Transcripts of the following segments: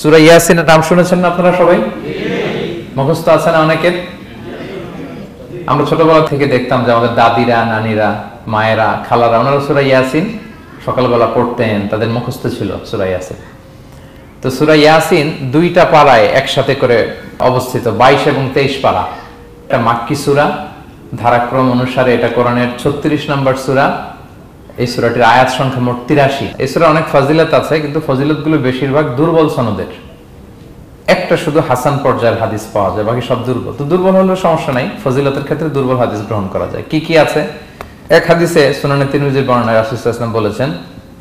সূরা ইয়াসিনের নাম শুনেছেন না আপনারা সবাই? মুখস্থ আছে না অনেকের? আমরা ছোটবেলা থেকে দেখতাম যে আমাদের দাদিরা, নানিরা, মায়েরা, খালারা ওনারা সূরা ইয়াসিন সকালবেলা পড়তেন, তাদের মুখস্থ ছিল সূরা ইয়াসিন। তো সূরা ইয়াসিন দুইটা পারায় একসাথে করে অবস্থিত, 22 এবং 23 পারা। এটা মাক্কি সূরা, ধারাক্রম অনুসারে এটা কোরআনের 36 নম্বর সূরা। এই সূরাটির আয়াত সংখ্যা মোট 83। এই সূরা অনেক ফজিলত আছে, কিন্তু ফজিলতগুলো বেশিরভাগ দুর্বল সনদের। একটা শুধু হাসান পর্যায়ের হাদিস পাওয়া যায়, বাকি সব দুর্বল। তো দুর্বল হলেও সমস্যা নাই, ফজিলতের ক্ষেত্রে দুর্বল হাদিস গ্রহণ করা যায়। কি কি আছে? এক হাদিসে সুনানে তিরমিজির বর্ণনায় রাসূল সাল্লাল্লাহু আলাইহি ওয়াসাল্লাম বলেছেন,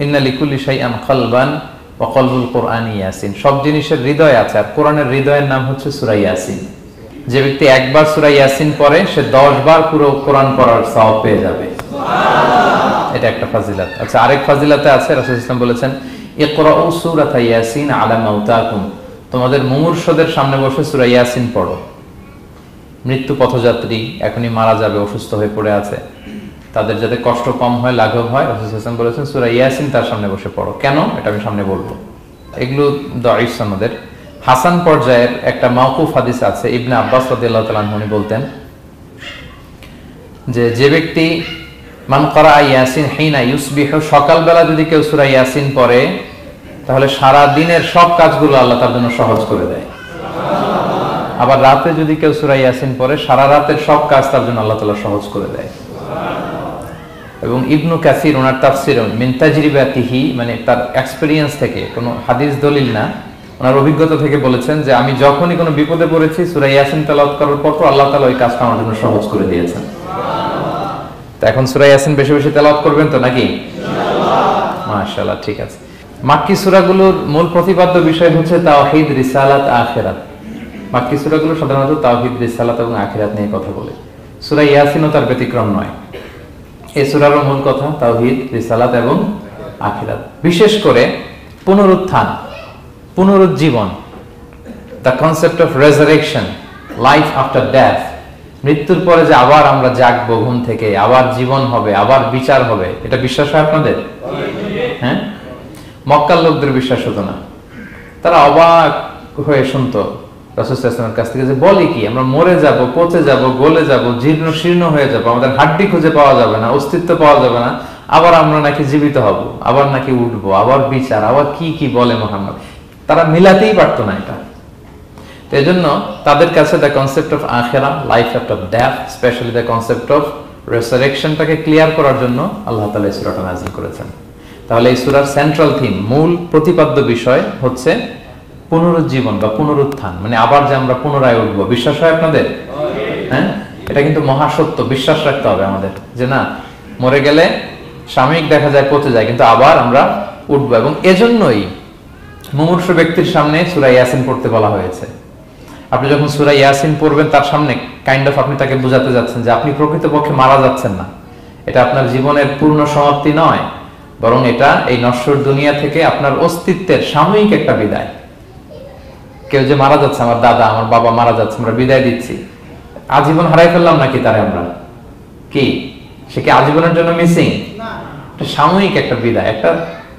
ইন্না লিকুল্লি শাইআন কলবান ওয়া কলবুল কুরআনি ইয়াসিন। সব জিনিসের হৃদয় আছে, আর কোরআনের হৃদয়ের নাম হচ্ছে সূরা ইয়াসিন। যে ব্যক্তি একবার সূরা ইয়াসিন পড়ে, সে 10 বার পুরো কোরআন পড়ার সওয়াব পেয়ে যাবে। এটা একটা ফাজিলত। আচ্ছা, আরেক ফাজিলতে আছে, রাসূল সাল্লাল্লাহু আলাইহি ওয়াসাল্লাম বলেছেন, ইকরাউ সূরাতা ইয়াসিন আলা মাউতাকুম। তোমাদের মুমূর্ষদের সামনে বসে সূরা ইয়াসিন পড়ো। মৃত্যু পথযাত্রী এখনই মারা যাবে, অসুস্থ হয়ে পড়ে আছে, তাদের যাতে কষ্ট কম হয়, লাঘব হয়, রাসূল সাল্লাল্লাহু আলাইহি ওয়াসাল্লাম বলেছেন সূরা ইয়াসিন তার সামনে বসে পড়ো। কেন? এটা আমি সামনে বলবো। এগুলো দাঈফ সনদের। হাসান পর্যায়ের একটা মাওকুফ হাদিস আছে, ইবনে আব্বাস রাদিয়াল্লাহু তাআলা আনহু বলতেন যে ব্যক্তি মান ক্বারা ইয়াসিন হিনা ইউসবিহু, সকালবেলা যদি কেউ সূরা ইয়াসিন পড়ে, তাহলে সারা দিনের সব কাজগুলো আল্লাহ তার জন্য সহজ করে দেয়। আবার রাতে যদি কেউ সূরা ইয়াসিন পড়ে, সারা রাতের সব কাজ তার জন্য আল্লাহ তাআলা সহজ করে দেয়। এবং ইবনু কাসির ওনার তাফসির মিন তাজরিবাতিহি, মানে তার এক্সপেরিয়েন্স থেকে, কোনো হাদিস দলিল না, ওনার অভিজ্ঞতা থেকে বলেছেন যে আমি যখনই কোনো বিপদে পড়েছি সূরা ইয়াসিন তেলাওয়াত করার পর আল্লাহ তাআলা ওই কাজটা আমার জন্য সহজ করে দিয়েছেন। তো এখন সূরা ইয়াসিন বেশি বেশি তেলাওয়াত করবেন তো নাকি? ইনশাআল্লাহ। মাশাআল্লাহ, ঠিক আছে। মাক্কি সূরাগুলোর মূল প্রতিপাদ্য বিষয় হচ্ছে তাওহীদ, রিসালাত, আখিরাত। মাক্কি সূরাগুলো সাধারণত তাওহীদ, রিসালাত এবং আখিরাত নিয়ে কথা বলে। সূরা ইয়াসিনও তার ব্যতিক্রম নয়। এই সূরার মূল কথা তাওহীদ, রিসালাত এবং আখিরাত। বিশেষ করে পুনরুত্থান, পুনরুজ্জীবন, the concept of resurrection, life after death, মৃত্যুর পরে যে আবার আমরা জাগবো ঘুম থেকে, আবার জীবন হবে, আবার বিচার হবে, এটা বিশ্বাস হয় আপনাদের? হ্যাঁ, মক্কার লোকদের বিশ্বাস হতো না। তারা অবাক হয়ে শুনতো রাসূল সাল্লাল্লাহু আলাইহি ওয়াসাল্লামের কাছ থেকে যে বলে কি, আমরা মরে যাব, পচে যাব, গলে যাব, জীর্ণ শীর্ণ হয়ে যাব, আমাদের হাড্ডি খুঁজে পাওয়া যাবে না, অস্তিত্ব পাওয়া যাবে না, আবার আমরা নাকি জীবিত হব, আবার নাকি উঠবো, আবার বিচার, আবার কি কি বলে মুহাম্মদ। তারা মিলাতেই পারতো না এটা। তো এজন্য তাদের কাছে দ্য কনসেপ্ট অফ আখিরা, life after death, specially the concept of রেসারেকশনটাকে ক্লিয়ার করার জন্য আল্লাহ তাআলা এই সূরাটা নাযিল করেছেন। তাহলে এই সূরার সেন্ট্রাল থিম, মূল প্রতিপাদ্য বিষয় হচ্ছে পুনরুজ্জীবন বা পুনরুত্থান, মানে আবার যে আমরা পুনরায় উঠবো। বিশ্বাস হয় আপনাদের? হ্যাঁ, এটা কিন্তু মহাসত্য, বিশ্বাস রাখতে হবে আমাদের যে না, মরে গেলে সাময়িক দেখা যায় পচে যায়, কিন্তু আবার আমরা উঠবো। এবং এজন্যই মুমূর্ষু ব্যক্তির সামনে সূরা ইয়াসিন পড়তে বলা হয়েছে। আপনি যখন সূরা ইয়াসিন পড়বেন, তার সামনে কাইন্ড অফ আপনি তাকে বোঝাতে যাচ্ছেন যে আপনি প্রকৃতপক্ষে মারা যাচ্ছেন না, এটা আপনার জীবনের পূর্ণ সমাপ্তি নয়, বরং এটা এই নশ্বর দুনিয়া থেকে আপনার অস্তিত্বের সাময়িক একটা বিদায়। কেউ যে মারা যাচ্ছে, আমার দাদা, আমার বাবা মারা যাচ্ছে, আমরা বিদায় দিচ্ছি, আজীবন হারাই ফেললাম নাকি তারে আমরা? কি সে কি আজীবনের জন্য মিসিং? এটা সাময়িক একটা বিদায়, একটা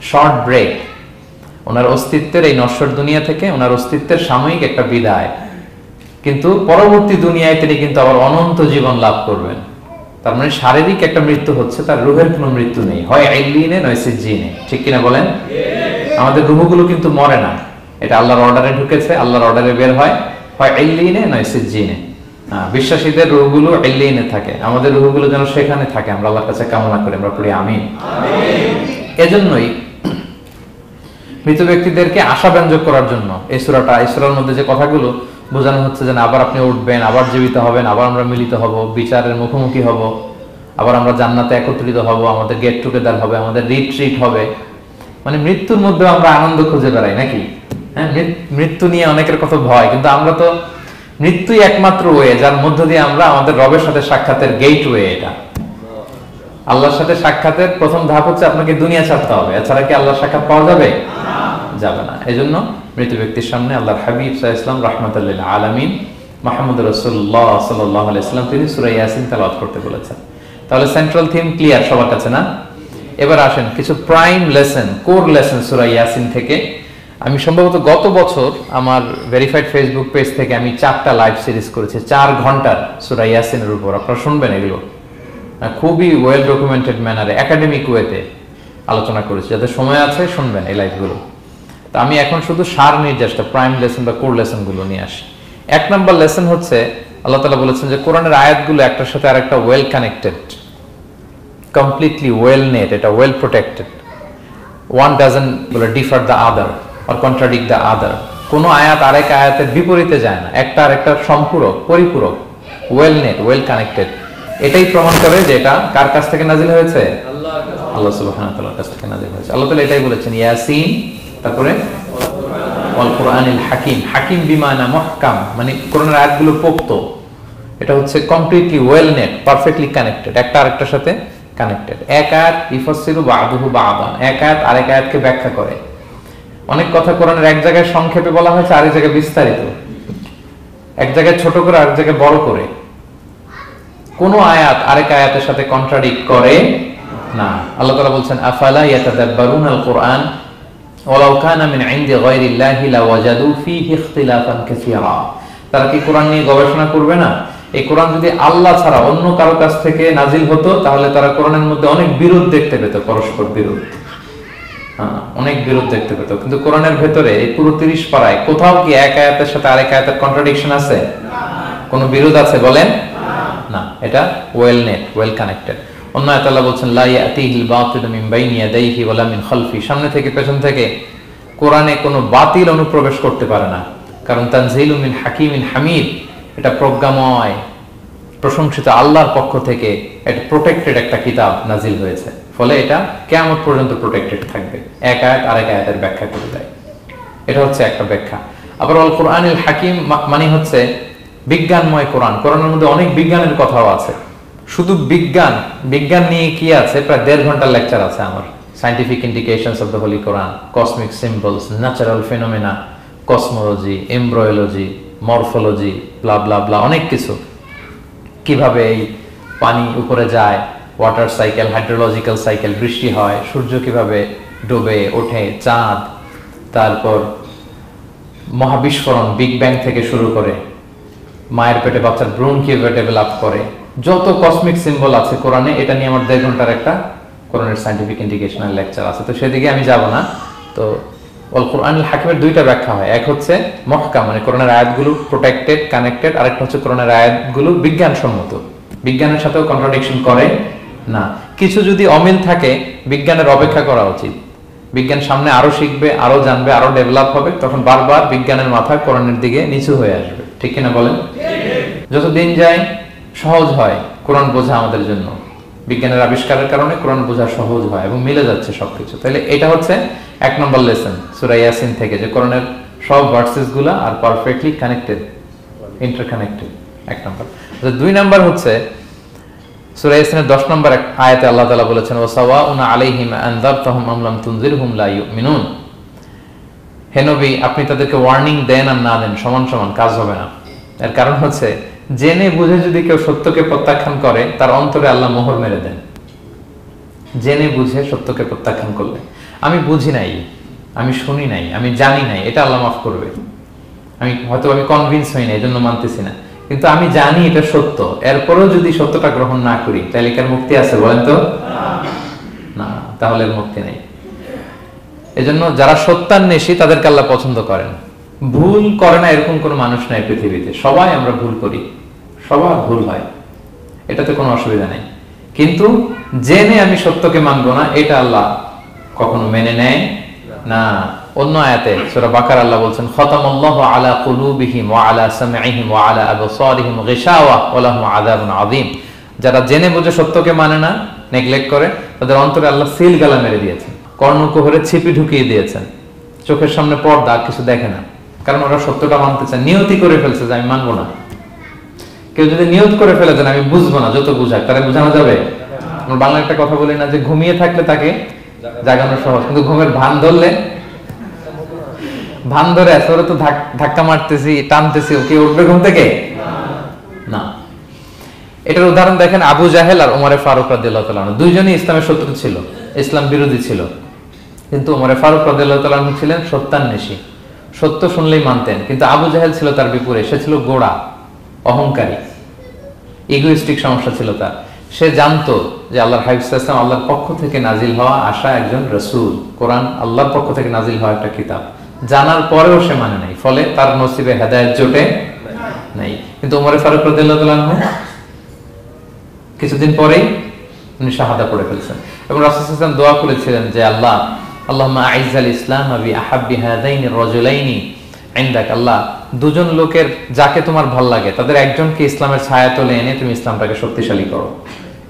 শর্ট ব্রেক। ওনার অস্তিত্বের এই নশ্বর দুনিয়া থেকে ওনার অস্তিত্বের সাময়িক একটা বিদায়, কিন্তু পরবর্তী দুনিয়ায় তিনি কিন্তু আবার অনন্ত জীবন লাভ করবেন। তার মানে শারীরিক একটা মৃত্যু হচ্ছে, তার রূহের কোনো মৃত্যু নেই, হয় ইল্লিনে নয় সিজ্জিনে। ঠিক কিনা বলেন? আমাদের রূহগুলো কিন্তু মরে না, এটা আল্লাহর অর্ডারে ঢুকেছে, আল্লাহর অর্ডারে বের হয়, হয় ইল্লিনে নয় সিজ্জিনে। বিশ্বাসীদের রূহগুলো ইল্লিনে থাকে, আমাদের রূহগুলো যেন সেখানে থাকে, আমরা আল্লাহর কাছে কামনা করি, আমরা পড়ি আমিন। এজন্যই মৃত ব্যক্তিদেরকে আশাব্যঞ্জক করার জন্য এই সূরাটা, এই সূরার মধ্যে যে কথাগুলো বোঝানো হচ্ছে যে আবার আপনি উঠবেন, আবার জীবিত হবেন, আবার আমরা মিলিত হব, বিচারের মুখোমুখি হব, আবার আমরা জান্নাতে একত্রিত হব, আমাদের গেট টুগেদার হবে, আমাদের রিট্রিট হবে। মানে মৃত্যুর মধ্যে আমরা আনন্দ খুঁজে বেড়াই নাকি? হ্যাঁ, মৃত্যু নিয়ে অনেকের কত ভয়, কিন্তু আমরা তো মৃত্যুই একমাত্র ওয়ে যার মধ্য দিয়ে আমরা আমাদের রবের সাথে সাক্ষাতের গেটওয়ে। এটা আল্লাহর সাথে সাক্ষাতের প্রথম ধাপ হচ্ছে আপনাকে দুনিয়া ছাড়তে হবে, এছাড়া কি আল্লাহর সাক্ষাৎ পাওয়া যাবে? যাবে না। এজন্য মৃত ব্যক্তির সামনে আল্লাহর হাবিব সাল্লাল্লাহু আলাইহি ওয়াসাল্লাম রাহমাতুল লিল আলামিন মুহাম্মদ রাসূলুল্লাহ সাল্লাল্লাহু আলাইহি ওয়াসাল্লাম তিনি সূরা ইয়াসিন তেলাওয়াত করতে বলেছেন। তাহলে সেন্ট্রাল থিম ক্লিয়ার সবার কাছে না? এবার আসেন কিছু প্রাইম লেসন, কোর লেসন সূরা ইয়াসিন থেকে আমি সম্ভবত গত বছর আমার ভেরিফাইড ফেসবুক পেজ থেকে আমি 4টা লাইভ সিরিজ করেছি 4 ঘন্টার সূরা ইয়াসিনের উপর। আপনারা শুনবেন এগুলো, খুবই ওয়েল ডকুমেন্টেড ম্যানারে একাডেমিক ওয়েতে আলোচনা করেছি। যাদের সময় আছে শুনবেন এই লাইভগুলো। তো আমি এখন শুধু সার নির্যাসটা প্রাইম লেসন বা কোর লেসনগুলো নিয়ে আসি। 1 নম্বর লেসন হচ্ছে আল্লাহ তাআলা বলেছেন যে কোরআনের আয়াতগুলো একটার সাথে আরেকটা well connected, completely well knit, এটা well protected. one doesn't differ the other or contradict the other. কোনো আয়াত আরেক আয়াতের বিপরীতে যায় না, একটা আরেকটা সম্পূরক, পরিপূরক, ওয়েল নেট, ওয়েল কানেক্টেড। এটাই প্রমাণ করে যে এটা কার কাছ থেকে নাজিল হয়েছে? আল্লাহ সুবহানাহু ওয়া তাআলার কাছ থেকে নাজিল হয়েছে। আল্লাহ তাআলা এটাই বলেছেন ইয়াসিন, তারপরে ওয়াল কুরআনিল হাকিম। হাকিম বিমানা মুহকাম, মানে কোরআনের আয়াতগুলো পোক্ত। এটা হচ্ছে completely well net, perfectly connected, একটা আরেকটার সাথে কানেক্টেড। এক আয়াত ইফাসসিরু বা'দুহু বা'দান, এক আয়াত আরেক আয়াতকে ব্যাখ্যা করে। অনেক কথা কোরআনের এক জায়গায় সংক্ষেপে বলা হয়েছে, আরেক জায়গায় বিস্তারিত, এক জায়গায় ছোট করে আরেক জায়গায় বড় করে। কোন আয়াত আরেক আয়াতের সাথে কন্ট্রাডিক্ট করে না। আল্লাহ তাআলা বলছেন আফালা ইয়াতাদাব্বারুনাল কুরআন ওয়ালাউ কানা মিন ইনদি গায়রিল্লাহি লাওয়াজাদু ফীহি ইখতিলাফান কাসীরা। তারা কি কোরআন নিয়ে গবেষণা করবে না? এই কোরআন যদি আল্লাহ ছাড়া অন্য কারো কাছ থেকে নাজিল হতো তাহলে তারা কোরআনের মধ্যে অনেক বিরোধ দেখতে পেত, পরস্পর বিরোধ, অনেক বিরোধ দেখতে পেত। কিন্তু কোরআনের ভেতরে এই পুরো 30 পারায় কোথাও কি এক আয়াতের সাথে আরেক আয়াতের কন্ট্রাডিকশন আছে? কোনো বিরোধ আছে বলেন? না, এটা ওয়েল নেট, ওয়েল কানেক্টেড। অন্য আয়াতে আল্লাহ বলছেন লা ইয়াতিহিল বাতিলু মিন বাইনি ইয়াদাইহি ওয়ালা মিন খালফি। সামনে থেকে পেছন থেকে কোরআনে কোনো বাতিল অনুপ্রবেশ করতে পারে না, কারণ তানজিলুম মিন হাকিমিন হামিদ, এটা প্রজ্ঞাময়, প্রশংসিত আল্লাহর পক্ষ থেকে একটা প্রোটেক্টেড একটা কিতাব নাজিল হয়েছে। ফলে এটা কিয়ামত পর্যন্ত প্রোটেক্টেড থাকবে। এক আয়াত আরেক আয়াতের ব্যাখ্যা করে দেয়, এটা হচ্ছে একটা ব্যাখ্যা। আবার আল কুরআনিল হাকিম মানে হচ্ছে বিজ্ঞানময় কোরআন। কোরআনের মধ্যে অনেক বিজ্ঞানের কথাও আছে। শুধু বিজ্ঞান, বিজ্ঞান নিয়ে কি আছে প্রায় 1.5 ঘন্টার লেকচার আছে আমার। Scientific indications of the holy Quran, cosmic symbols, natural phenomena, cosmology, embryology, morphology, blah blah blah, অনেক কিছু। কিভাবে এই পানি উপরে যায়, ওয়াটার সাইকেল, হাইড্রোলজিক্যাল সাইকেল, বৃষ্টি হয়, সূর্য কিভাবে ডোবে ওঠে, চাঁদ, তারপর মহাবিস্ফোরণ, বিগ ব্যাং থেকে শুরু করে মায়ের পেটে বাচ্চার ভ্রূণ কিভাবে ডেভেলপ করে, যত কসমিক সিম্বল আছে কোরআনে, এটা নিয়ে আমার 1.5 ঘন্টার একটা কোরআনের সায়েন্টিফিক ইন্ডিকেশনাল লেকচার আছে। তো সেদিকে আমি যাব না। তো আল কুরআনুল হাকিমের 2টা ব্যাখ্যা হয়। এক হচ্ছে মুহকাম, মানে কোরআনের আয়াতগুলো প্রোটেক্টেড, কানেক্টেড। আরেকটা হচ্ছে কোরআনের আয়াতগুলো বিজ্ঞানসম্মত, বিজ্ঞানের সাথেও কন্ট্রাডিকশন করে না। কিছু যদি অমিল থাকে বিজ্ঞানের অপেক্ষা করা উচিত। বিজ্ঞান সামনে আরো শিখবে, আরো জানবে, আরো ডেভেলপ হবে, তখন বারবার বিজ্ঞানের মাথা কোরআনের দিকে নিচু হয়ে আসবে। ঠিক কিনা বলেন? যত দিন যায় সহজ হয় কোরআন বোঝা আমাদের জন্য। বিজ্ঞানের আবিষ্কারের কারণে কোরআন বোঝা সহজ হয় এবং মিলে যাচ্ছে সবকিছু। তাহলে এটা হচ্ছে 1 নম্বর লেসন সূরা ইয়াসিন থেকে, যে কোরআনের সব ভার্সেস গুলা আর পারফেক্টলি কানেক্টেড, ইন্টারকানেক্টেড। 1 নম্বর। 2 নম্বর হচ্ছে সূরা ইয়াসিনের 10 নম্বর আয়াতে আল্লাহ তাআলা বলেছেন ওয়াসাওয়াউন আলাইহিম আনযারতাহুম আম লাম তুনজিরহুম লা ইউমিনুন। হে নবী, আপনি তাদেরকে ওয়ার্নিং দেন আর না দেন সমান সমান, কাজ হবে না। এর কারণ হচ্ছে জেনে বুঝে যদি কেউ সত্যকে প্রত্যাখ্যান করে তার অন্তরে আল্লাহ মোহর মেরে দেন। জেনে বুঝে সত্যকে প্রত্যাখ্যান করলে, আমি বুঝি নাই, আমি শুনি নাই, আমি জানি নাই, এটা আল্লাহ মাফ করবে। আমি কনভিন্স হই না, এজন্য মানতেছি না, কিন্তু আমি জানি এটা সত্য, এরপরেও যদি সত্যটা গ্রহণ না করি তাহলে কার মুক্তি আছে বলেন তো? না, তাহলে এর মুক্তি নেই। এজন্য যারা সত্যান্বেষী তাদেরকে আল্লাহ পছন্দ করেন। ভুল করে না এরকম কোনো মানুষ নাই পৃথিবীতে। সবাই আমরা ভুল করি, সবার ভুল হয়, এটাতে কোনো অসুবিধা নেই। কিন্তু জেনে আমি সত্যকে মানবো না, এটা আল্লাহ কখনো মেনে নেয় না। অন্য আয়াতে সূরা বাকারা আল্লাহ বলছেন খাতামাল্লাহু আলা কুলুবিহিম ওয়া আলা সামঈহিম ওয়া আলা আবসারিহিম গিশাওয়া ওয়া লাহুম আযাবুন আযীম। যারা জেনে বুঝে সত্যকে মানে না, নেগলেক্ট করে, তাদের অন্তরে আল্লাহ সিল গালা মেরে দিয়েছেন, কর্ণকুহরে ছিপি ঢুকিয়ে দিয়েছেন, চোখের সামনে পর্দা, আর কিছু দেখে না। কারণ ওরা সত্যটা মানতে চায়, নিয়তি করে ফেলছে যে আমি মানবো না। কেউ যদি নিয়ত করে ফেলে দেন আমি বুঝবো না, যত বুঝাক তারা বোঝানো যাবে। আমরা বাংলা একটা কথা বলি না যে ঘুমিয়ে থাকলে তাকে জাগানো সহজ, কিন্তু ঘুমের ভান ধরলে, ভান ধরে আছে ওরা তো ধাক্কা মারতেছি, টানতেছি, ওকে উঠবে ঘুম থেকে না। এটার উদাহরণ দেখেন আবু জাহেল আর ওমরে ফারুক রাদিয়াল্লাহু তাআলা, দুইজনই ইসলামের শত্রু ছিল, ইসলাম বিরোধী ছিল। কিন্তু ওমরে ফারুক রাদিয়াল্লাহু তাআলা আনহু ছিলেন সত্যান্বেষী, সত্য শুনলেই মানতেন। কিন্তু আবু জাহেল ছিল তার বিপরীত, সে ছিল গোড়া, অহংকারী, ইগোইস্টিক সমস্যা ছিল তার। সে জানতো যে আল্লাহর হাবিব সাল্লাল্লাহু আলাইহি ওয়াসাল্লাম আল্লাহর পক্ষ থেকে নাজিল হওয়া আসা একজন রাসূল, কোরআন আল্লাহর পক্ষ থেকে নাজিল হওয়া একটা কিতাব, জানার পরেও সে মানে নাই, ফলে তার নসিবে হেদায়েত জোটে নাই। কিন্তু ওমর ফারুক রাদিয়াল্লাহু তাআলা আনহু কিছুদিন পরেই উনি শাহাদা পড়ে ফেলছেন এবং রাসূল সাল্লাল্লাহু আলাইহি ওয়াসাল্লাম দোয়া করেছিলেন যে আল্লাহ আল্লাহুম্মা আইজ্জাল ইসলাম বি আহাব্বি হাযাইনি রাজুলাইনি ইনদাক, আল্লাহ দুজন লোকের যাকে তোমার ভালো লাগে তাদের একজনকে ইসলামের ছায়াতলে এনে তুমি ইসলামটাকে শক্তিশালী করো।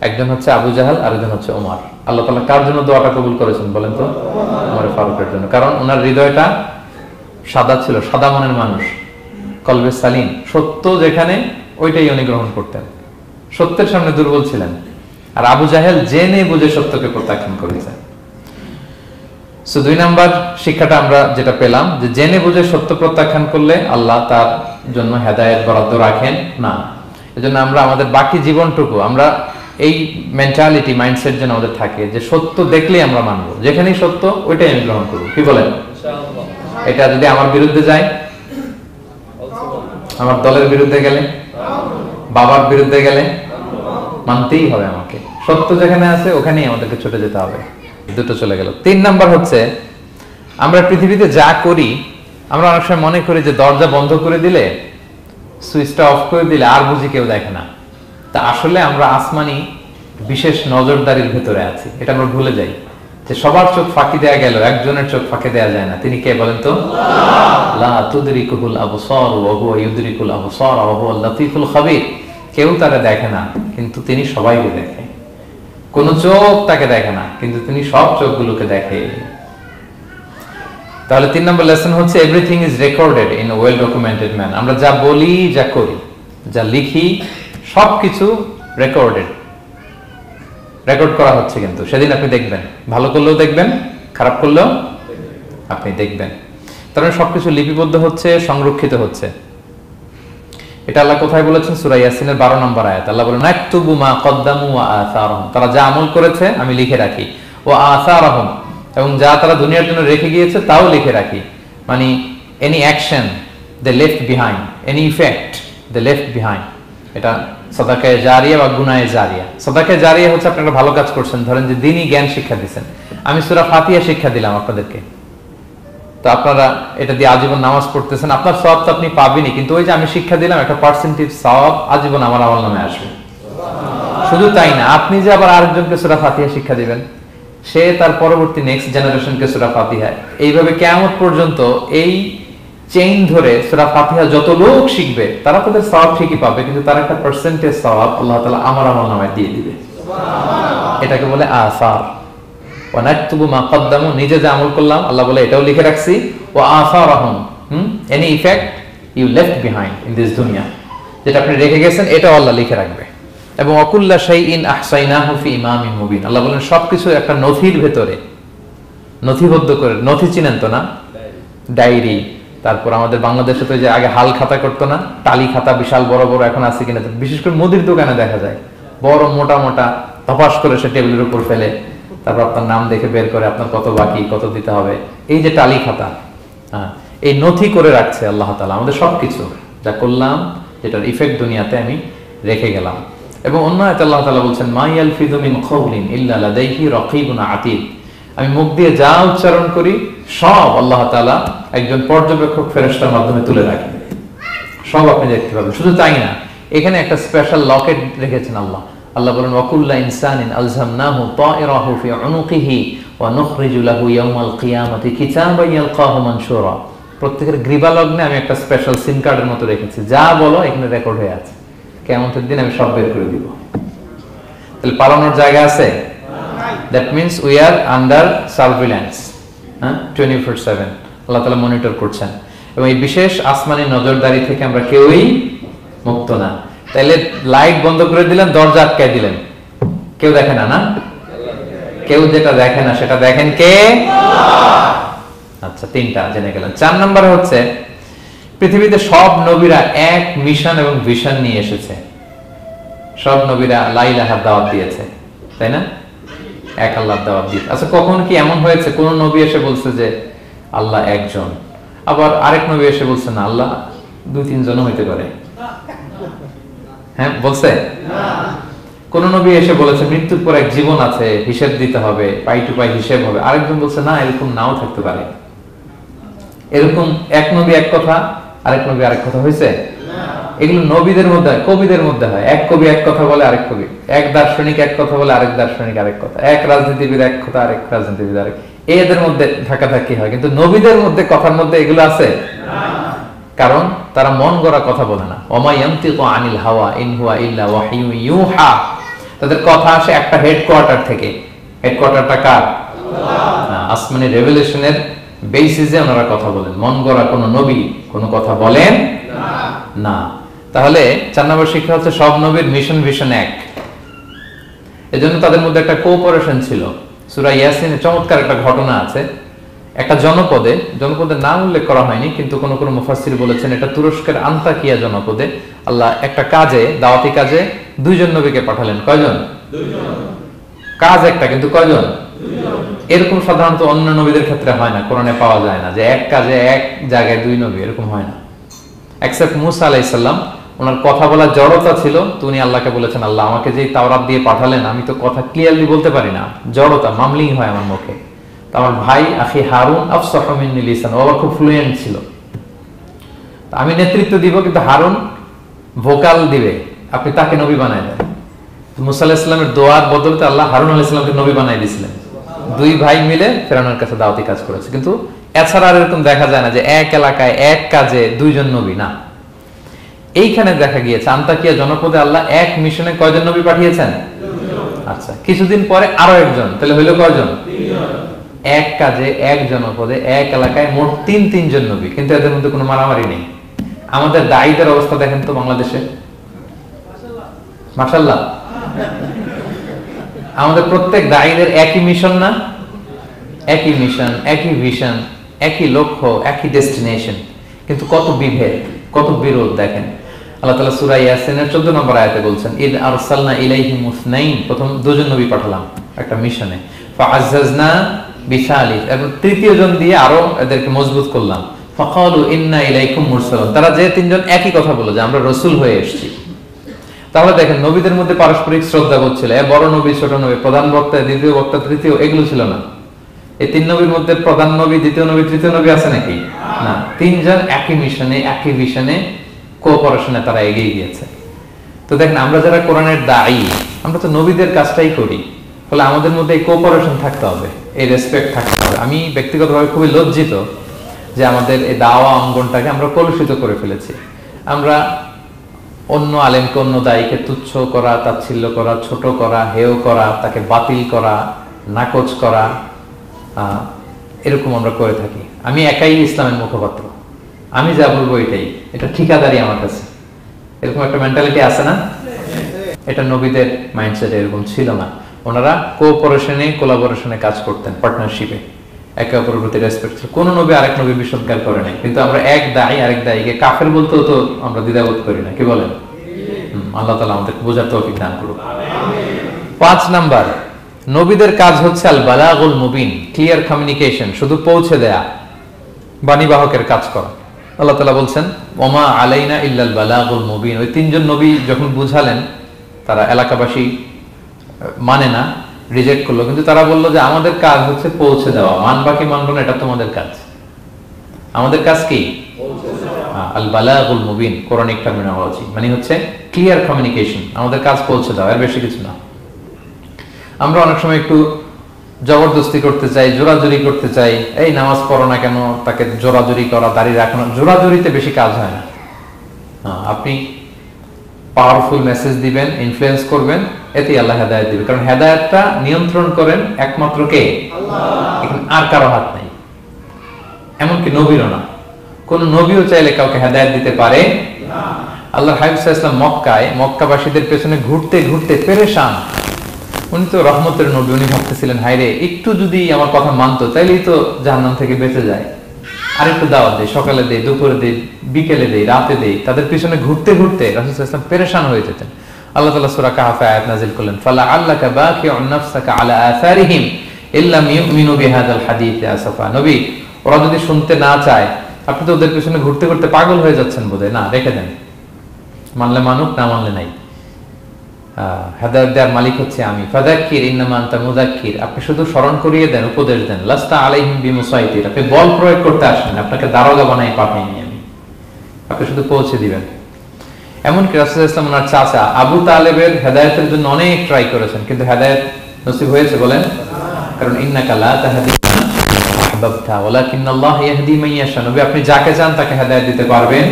একজন হচ্ছে আবু জাহেল, আরেকজন হচ্ছে ওমর। আল্লাহ তাআলা কার জন্য দোয়াটা কবুল করেছেন বলেন তো? ওমর ফারুকের জন্য, কারণ ওনার হৃদয়টা সাদা ছিল, সাদা মনের মানুষ, কলবে সালিম, সত্য যেখানে ওইটাই উনি গ্রহণ করতেন, সত্যের সামনে দুর্বল ছিলেন। আর আবু জাহেল জেনে বুঝে সত্যকে প্রত্যাখ্যান করেছেন। সো 2 নাম্বার শিক্ষাটা আমরা যেটা পেলাম যে জেনে বুঝে সত্য প্রত্যাখ্যান করলে আল্লাহ তার জন্য হেদায়েত বরাদ্দ রাখেন না। এজন্য আমরা আমাদের বাকি জীবনটুকু আমরা এই মেন্টালিটি, মাইন্ডসেট যেন আমাদের থাকে যে সত্য দেখলেই আমরা মানবো, যেখানেই সত্য ওইটাই আমি গ্রহণ করব। কি বলেন? এটা যদি আমার বিরুদ্ধে যায়, আমার দলের বিরুদ্ধে গেলে, বাবার বিরুদ্ধে গেলে মানতেই হবে আমাকে। সত্য যেখানে আছে ওখানেই আমাদেরকে ছুটে যেতে হবে। দুটো চলে গেল। 3 নাম্বার হচ্ছে আমরা পৃথিবীতে যা করি আমরা অনেক সময় মনে করি যে দরজা বন্ধ করে দিলে, সুইচটা অফ করে দিলে আর বুঝি কেউ দেখে না। তা আসলে আমরা আসমানি বিশেষ নজরদারির ভেতরে আছি, এটা আমরা ভুলে যাই যে সবার চোখ ফাঁকি দেয়া গেল, একজনের চোখ ফাঁকি দেয়া যায় না। তিনি কে বলেন তো? লা তুদরিকুল আবসার ওয়া হুয়া ইউদরিকুল আবসার ওয়া হুয়াল লাতীফুল খাবীর। কেউ তারে দেখে না কিন্তু তিনি সবাইকে দেখে। কোন চোখ তাকে দেখে না কিন্তু তিনি সব চোখগুলোকে দেখে। তাহলে 3 নম্বর লেসন হচ্ছে everything is recorded in a well documented man. আমরা যা বলি, যা করি, যা লিখি সবকিছু রেকর্ডেড, রেকর্ড করা হচ্ছে। কিন্তু সেদিন আপনি দেখবেন, ভালো করলেও দেখবেন, খারাপ করলেও আপনি দেখবেন। তার মানে সবকিছু লিপিবদ্ধ হচ্ছে, সংরক্ষিত হচ্ছে। এটা আল্লাহ কোথায় বলেছেন? সূরা ইয়াসিনের 12 নম্বর আয়াত। আল্লাহ বলেন নাকতুবু মা কদ্দামু ওয়া আসারহুম, তারা যা আমল করেছে আমি লিখে রাখি। ওয়া আসারহুম, এবং যা তারা দুনিয়ার জন্য রেখে গিয়েছে তাও লিখে রাখি। মানে এনি অ্যাকশন দে লেফট বিহাইন্ড, এনি ইফেক্ট দে লেফট বিহাইন্ড। এটা সাদাকায়ে জারিয়া বা গুনায়ে জারিয়া। সাদাকায়ে জারিয়া হচ্ছে আপনি একটা ভালো কাজ করছেন, ধরেন যে দ্বীনি জ্ঞান শিক্ষা দিচ্ছেন। আমি সূরা ফাতিহা শিক্ষা দিলাম আপনাদেরকে, তো আপনারা এটা দিয়ে আজীবন নামাজ পড়তেছেন, আপনার সওয়াব তো আপনি পাবেনই, কিন্তু ওই যে আমি শিক্ষা দিলাম একটা পার্সেন্টেজ সওয়াব আজীবন আমার আমলনামে আসবে। শুধু তাই না, আপনি যে আবার আরেকজনকে সূরা ফাতিহা শিক্ষা দিবেন, সে তার পরবর্তী নেক্সট জেনারেশনকে সূরা ফাতিহা, এইভাবে কিয়ামত পর্যন্ত এই চেইন ধরে সূরা ফাতিহা যত লোক শিখবে তারা তাদের সওয়াব ঠিকই পাবে, কিন্তু তার একটা পার্সেন্টেজ সওয়াব আল্লাহ তাআলা আমার আমলনামায় দিয়ে দিবে। এটাকে বলে আসার। ওয়া নাকতুবু মা কদ্দামু, নিজে যে আমল করলাম আল্লাহ বলে এটাও লিখে রাখছি। ওয়া আসারহুম, any effect you left behind in this দুনিয়া, যেটা আপনি রেখে গেছেন এটাও আল্লাহ লিখে রাখবে। এবং অকুল্লা শাইইন আহসাইনাহু ফি ইমামিন মুবিন, আল্লাহ বলেন সবকিছু একটা নথির ভেতরে নথিবদ্ধ করে। নথি চিনেন তো না? ডায়েরি। তারপর আমাদের বাংলাদেশে তো যে আগে হাল খাতা করতো না, টালি খাতা বিশাল বড় বড়, এখন আছে কিনা, বিশেষ করে মুদির দোকানে দেখা যায় বড় মোটা মোটা তপাস করে সে টেবিলের উপর ফেলে, তারপর আপনার নাম দেখে বের করে আপনার কত বাকি, কত দিতে হবে। এই যে টালি খাতা, এই নথি করে রাখছে আল্লাহ তাআলা আমাদের সবকিছু যা করলাম, যেটার ইফেক্ট দুনিয়াতে আমি রেখে গেলাম। এবং অন্য আয়াতে আল্লাহ তাআলা বলছেন মা ইয়ালফিযু মিন কাওলিন ইল্লা লাদাইহি রাকীবুন আতীদ, আমি মুখ দিয়ে যা উচ্চারণ করি সব আল্লাহ তাআলা একজন পর্যবেক্ষক ফেরেশতার মাধ্যমে তুলে রাখেন, সব আপনি দেখতে পাবেন। শুধু তাই না, এখানে একটা স্পেশাল লকেট রেখেছেন আল্লাহ। আল্লাহ বলেন ওয়াকুল্লা ইনসানিন আলজামনাহু তায়রাহু ফি উনুকিহি ওয়া নুখরিজু লাহু ইয়াওমাল কিয়ামাতি কিতাবান ইয়ালকাহু মানশুরা। প্রত্যেকের গ্রীবা লগ্নে আমি একটা স্পেশাল সিম কার্ডের মতো রেখেছি, যা বলো এখানে রেকর্ড হয়ে আছে, কিয়ামতের দিন আমি সব বের করে দিব। তাহলে পালানোর জায়গা আছে? That means we are under surveillance, 24/7 আল্লাহ তাআলা মনিটর করছেন। এবং এই বিশেষ আসমানি নজরদারি থেকে আমরা কেউই মুক্ত না। তাইলে লাইট বন্ধ করে দিলেন, দরজা আটকায় দিলেন, কেউ দেখে না, না? কেউ যেটা দেখে না সেটা দেখেন কে? আচ্ছা, 3টা জেনে গেলেন। 4 নম্বর হচ্ছে পৃথিবীতে সব নবীরা এক মিশন এবং ভিশন নিয়ে এসেছে। সব নবীরা লা ইলাহার দাওয়াত দিয়েছে, তাই না? এক আল্লাহর দাওয়াত দিতে। আচ্ছা, কখন কি এমন হয়েছে কোন নবী এসে বলছে যে আল্লাহ একজন, আবার আরেক নবী এসে বলছে না আল্লাহ 2-3 জন হইতে পারে? হ্যাঁ, বলছে? কোন নবী এসে বলেছে মৃত্যুর পর এক জীবন আছে, হিসেব দিতে হবে, পাই টু পাই হিসেব হবে? আরেকজন বলছে না, এরকম নাও থাকতে পারে। এরকম এক নবী এক কথা, আরেক নবী আরেক কথা হয়েছে? এগুলো নবীদের মধ্যে, কবিদের মধ্যে হয়। এক কবি এক কথা বলে, আরেক কবি, এক দার্শনিক এক কথা বলে, আরেক দার্শনিক আরেক কথা, এক রাজনীতিবিদ এক কথা, আরেক রাজনীতিবিদ আরেক, এদের মধ্যে ধাক্কাধাক্কি হয়। কিন্তু নবীদের মধ্যে কথার মধ্যে এগুলো আছে? কারণ তারা মন গড়া কথা বলে না। ওমা ইয়ানতিকু আনিল হাওয়া ইন হুয়া ইল্লা ওয়াহয়ু ইউহা। তাদের কথা আসে একটা হেডকোয়ার্টার থেকে। হেডকোয়ার্টারটা কার? আল্লাহ। আসমানি রেভেলেশনের বেসিসে ওনারা কথা বলেন। মন গড়া কোনো নবী কোনো কথা বলেন না। তাহলে 4 নম্বর শিক্ষা হচ্ছে সব নবীর মিশন ভিশন এক। এজন্য তাদের মধ্যে একটা কোঅপারেশন ছিল। সূরা ইয়াসিনে চমৎকার একটা ঘটনা আছে। একটা জনপদের নাম উল্লেখ করা হয়নি, কিন্তু কোন কোন মুফাসসির বলেছেন এটা তুরস্কের আন্তাকিয়া জনপদে আল্লাহ একটা কাজে, দাওয়াতি কাজে 2 জন নবীকে পাঠালেন। কয়জন? 2 জন। কাজ একটা, কিন্তু কয়জন? 2 জন। এরকম সাধারণত অন্য নবীদের ক্ষেত্রে হয় না, কোরআনে পাওয়া যায় না যে এক কাজে এক জায়গায় 2 নবী, এরকম হয় না। এক্সেপ্ট মুসা আলাইহিস সালাম, ওনার কথা বলার জড়তা ছিল, তো উনি আল্লাহকে বলেছেন আল্লাহ আমাকে যেই তাওরাত দিয়ে পাঠালেন আমি তো কথা ক্লিয়ারলি বলতে পারি না, জড়তা, মামলিং হয় আমার মুখে। তো আমার ভাই আখি হারুন আফসাহু মিন্নি লিসান, ও খুব ফ্লুয়েন্ট ছিল, আমি নেতৃত্ব দিব কিন্তু হারুন ভোকাল দিবে, আপনি তাকে নবী বানায় দেন। মুসা আলাইহিস সালামের দোয়ার বদলতে আল্লাহ হারুন আলাইহিস সালামকে নবী বানায় দিয়েছিলেন। 2 ভাই মিলে ফেরাউনের কাছে দাওয়াতি কাজ করেছে। কিন্তু এছাড়া আর এরকম দেখা যায় না যে এক এলাকায় এক কাজে 2 জন নবী, না। এইখানে দেখা গিয়েছে আন্তাকিয়া জনপদে আল্লাহ এক মিশনে কয়জন নবী পাঠিয়েছেন? 2 জন। আচ্ছা, কিছুদিন পরে আরো একজন, তাহলে হইল কয়জন? 3 জন। এক কাজে এক জনপদে এক এলাকায় মোট 3 জন নবী, কিন্তু এদের মধ্যে কোনো মারামারি নেই। আমাদের দায়ীদের অবস্থা দেখেন তো বাংলাদেশে, মাশাআল্লাহ। আমাদের প্রত্যেক দায়ীদের একই মিশন না? একই মিশন, একই ভিশন, একই লক্ষ্য, একই ডেস্টিনেশন, কিন্তু কত বিভেদ, কত বিরোধ দেখেন। আল্লাহ তাআলা সূরা ইয়াসিনের 14 নম্বর আয়াতে বলছেন ইদ আরসালনা ইলাইহিম মুসনাইন, প্রথম 2 জন নবী পাঠালাম একটা মিশনে, ফাআজ্জাজনা বিসালিস, এবং 3য় জন দিয়ে আরো এদেরকে মজবুত করলাম, ফাকালু ইন্না ইলাইকুম মুরসালুন, তারা যে 3 জন একই কথা বলল যে আমরা রাসূল হয়ে এসেছি। তাহলে দেখেন নবীদের মধ্যে পারস্পরিক শ্রদ্ধাবোধ ছিল। বড় নবী, ছোট নবী, প্রধান বক্তা, দ্বিতীয় বক্তা, তৃতীয়, এগুলো ছিল না। এই 3 নবীর মধ্যে প্রধান নবী, দ্বিতীয় নবী, তৃতীয় নবী আছে নাকি? না। 3 জন একই মিশনে, একই ভিশনে, কোঅপারেশনে তারা এগিয়ে গিয়েছে। তো দেখেন আমরা যারা কোরআনের দায়ী, আমরা তো নবীদের কাজটাই করি, ফলে আমাদের মধ্যে এই কোঅপারেশন থাকতে হবে, এই রেসপেক্ট থাকতে হবে। আমি ব্যক্তিগতভাবে খুবই লজ্জিত যে আমাদের এই দাওয়া অঙ্গনটাকে আমরা কলুষিত করে ফেলেছি। আমরা অন্য আলেমকে, অন্য দায়ীকে তুচ্ছ করা, তাচ্ছিল্য করা, ছোট করা, হেয় করা, তাকে বাতিল করা, নাকচ করা, এরকম আমরা করে থাকি। আমি একাই ইসলামের মুখপাত্র, আমি যা বলবো এটাই, এটা ঠিকাদারি আমার কাছে, এরকম একটা মেন্টালিটি আছে না? এটা নবীদের মাইন্ডসেট এরকম ছিল না। ওনারা কোঅপারেশনে, কোলাবোরেশনে কাজ করতেন, পার্টনারশিপে, একে অপরের প্রতি রেসপেক্ট ছিল। কোন নবী আরেক নবী বিসৎকার করে নাই, কিন্তু আমরা এক দায়ী আরেক দায়ীকে কাফের বলতেও তো আমরা দ্বিধাবোধ করি না, কি বলেন? আল্লাহ তাআলা আমাদের বোঝার তৌফিক দান করুন। 5 নাম্বার, নবীদের কাজ হচ্ছে আল বালাগুল মুবিন, ক্লিয়ার কমিউনিকেশন, শুধু পৌঁছে দেয়া, বাণীবাহকের কাজ করা। আল্লাহ তাআলা বলছেন ওমা আলাইনা ইল্লাল বালাগুল মুবিন। ওই 3 জন নবী যখন বুঝালেন, তারা এলাকাবাসী মানে না, রিজেক্ট করলো, কিন্তু তারা বললো যে আমাদের কাজ হচ্ছে পৌঁছে দেওয়া, মানবা কি মানবো না এটা তোমাদের কাজ, আমাদের কাজ কি? আল বালাগুল মুবিন, কোরআনিক টার্মিনোলজি, মানে হচ্ছে ক্লিয়ার কমিউনিকেশন, আমাদের কাজ পৌঁছে দেওয়া, এর বেশি কিছু না। আমরা অনেক সময় একটু জবরদস্তি করতে চাই, জোরাজুরি করতে চাই, এই নামাজ পড়ো না কেন, তাকে জোরাজুরি করা, দাঁড়িয়ে রাখানো, জোরাজুরিতে বেশি কাজ হয় না। আপনি পাওয়ারফুল মেসেজ দিবেন, ইনফ্লুয়েন্স করবেন, এতেই আল্লাহ হেদায়েত দিবে, কারণ হেদায়েতটা নিয়ন্ত্রণ করেন একমাত্র কে? আল্লাহ। এখানে আর কারো হাত নাই, এমনকি নবীরও না। কোন নবীও চাইলে কাউকে হেদায়েত দিতে পারে না। আল্লাহর হাবিব সাল্লাল্লাহু আলাইহি ওয়াসাল্লাম মক্কায় মক্কাবাসীদের পেছনে ঘুরতে ঘুরতে পেরেশান। উনি তো রহমতের নবী, উনি ভাবতেছিলেন হায়রে একটু যদি আমার কথা মানতো তাইলেই তো জাহান্নাম থেকে বেঁচে যায়, আর একটু দাওয়াত দেই, সকালে দেই, দুপুরে দেই, বিকেলে দেই, রাতে দেই। তাদের পিছনে ঘুরতে ঘুরতে রাসূল সাল্লাল্লাহু আলাইহি ওয়াসাল্লাম পেরেশান হয়ে যেতেন। আল্লাহ তাআলা সূরা কাহফে আয়াত নাযিল করলেন, ফালাআল্লাকা বাকিউন নাফসাকা আলা আসারিহিম ইল্লাম ইউমিনু বিহাদাল হাদিস আসাফা। নবী, ওরা যদি শুনতে না চায়, আপনি তো ওদের পিছনে ঘুরতে ঘুরতে পাগল হয়ে যাচ্ছেন বোধহয়, না রেখে দেন, মানলে মানুক, না মানলে নাই। হেদায়েত দেওয়ার মালিক হচ্ছে আমি। ফাযাক্কির ইন্নামা আনতা মুযাক্কির, আপনি শুধু স্মরণ করিয়ে দেন, উপদেশ দেন। লাস্তা আলাইহিম বিমুসাইতির, আপনি বল প্রয়োগ করতে আসেন, আপনাকে দারোগা বানাই পাঠাইনি আমি, আপনি শুধু পৌঁছে দিবেন। এমনকি রাসূল সাল্লাল্লাহু আলাইহি ওয়াসাল্লাম ওনার চাচা আবু তালেবের হেদায়েতের জন্য অনেক ট্রাই করেছেন, কিন্তু হেদায়েত নসিব হয়েছে বলেন? কারণ ইন্নাকা লা তাহদি মান আহবাবতা ওয়ালাকিন্নাল্লাহ ইয়াহদি মান ইয়াশা। নবী, আপনি যাকে চান তাকে হেদায়েত দিতে পারবেন